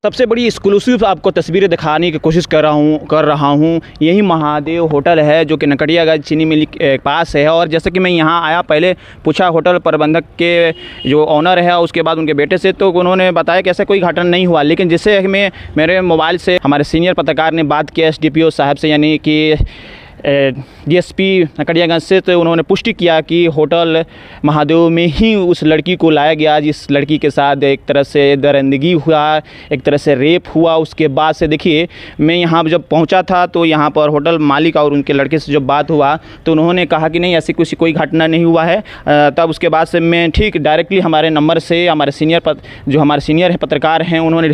सबसे बड़ी एक्सक्लूसिव आपको तस्वीरें दिखाने की कोशिश कर रहा हूँ। यही महादेव होटल है जो कि नरकटियागंज चीनी मिल के पास है। और जैसे कि मैं यहाँ आया, पहले पूछा होटल प्रबंधक के जो ऑनर है उसके बाद उनके बेटे से, तो उन्होंने बताया कि ऐसा कोई घटना नहीं हुआ। लेकिन जिससे मैं मेरे मोबाइल से हमारे सीनियर पत्रकार ने बात किया एसडीपीओ साहब से, यानी कि डीएसपी नरकटियागंज से, तो उन्होंने पुष्टि किया कि होटल महादेव में ही उस लड़की को लाया गया जिस लड़की के साथ एक तरह से दरिंदगी हुआ, एक तरह से रेप हुआ। उसके बाद से देखिए, मैं यहाँ जब पहुँचा था तो यहाँ पर होटल मालिक और उनके लड़के से जब बात हुआ तो उन्होंने कहा कि नहीं, ऐसी कोई घटना नहीं हुआ है। तब उसके बाद से मैं ठीक डायरेक्टली हमारे नंबर से हमारे सीनियर पत्रकार हैं, उन्होंने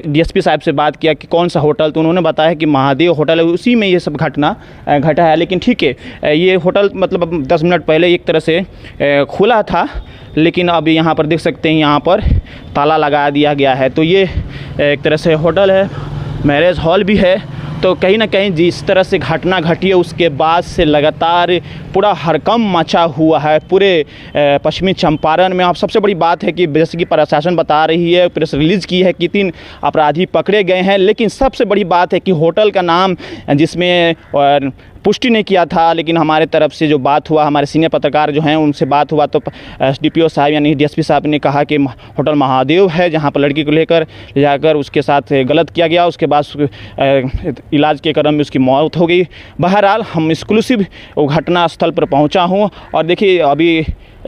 डीएसपी साहब से बात किया कि कौन सा होटल, तो उन्होंने बताया कि महादेव होटल है, उसी में ये सब घटना घटा है। लेकिन ठीक है, ये होटल मतलब 10 मिनट पहले एक तरह से खुला था, लेकिन अब यहाँ पर देख सकते हैं यहाँ पर ताला लगा दिया गया है। तो ये एक तरह से होटल है, मैरिज हॉल भी है। तो कहीं ना कहीं जिस तरह से घटना घटी है उसके बाद से लगातार पूरा हड़कंप मचा हुआ है पूरे पश्चिमी चंपारण में। अब सबसे बड़ी बात है कि जैसे कि प्रशासन बता रही है, प्रेस रिलीज़ की है कि 3 अपराधी पकड़े गए हैं। लेकिन सबसे बड़ी बात है कि होटल का नाम जिसमें पुष्टि नहीं किया था, लेकिन हमारे तरफ से जो बात हुआ, हमारे सीनियर पत्रकार जो हैं उनसे बात हुआ, तो एसडीपीओ साहब यानी डीएसपी साहब ने कहा कि होटल महादेव है जहां पर लड़की को ले जाकर उसके साथ गलत किया गया। उसके बाद इलाज के क्रम में उसकी मौत हो गई। बहरहाल हम एक्सक्लूसिव घटना स्थल पर पहुंचा हूं और देखिए, अभी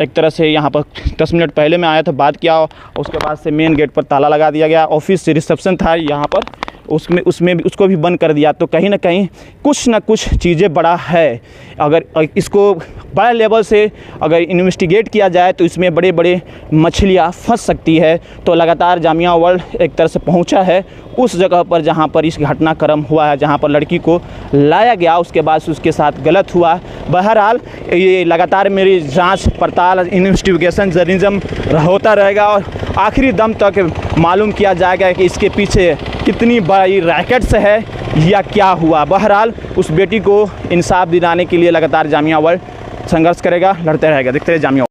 एक तरह से यहाँ पर 10 मिनट पहले मैं आया था, बात किया, उसके बाद से मेन गेट पर ताला लगा दिया गया। ऑफिस से रिसेप्शन था यहाँ पर, उसमें भी उसको भी बंद कर दिया। तो कहीं ना कहीं कुछ ना कुछ चीज़ें बड़ा है। अगर इसको बड़ा लेवल से अगर इन्वेस्टिगेट किया जाए तो इसमें बड़े बड़े मछलियाँ फंस सकती है। तो लगातार जामिया वर्ल्ड एक तरह से पहुँचा है उस जगह पर जहाँ पर इस घटनाक्रम हुआ है, जहाँ पर लड़की को लाया गया, उसके बाद उसके साथ गलत हुआ। बहरहाल ये लगातार मेरी जांच पड़ताल इन्वेस्टिगेशन जर्नलिज्म होता रहेगा और आखिरी दम तक मालूम किया जाएगा कि इसके पीछे कितनी बड़ी रैकेट्स है या क्या हुआ। बहरहाल उस बेटी को इंसाफ दिलाने के लिए लगातार जामिया वर्ल्ड संघर्ष करेगा, लड़ते रहेगा। देखते रहे जामिया।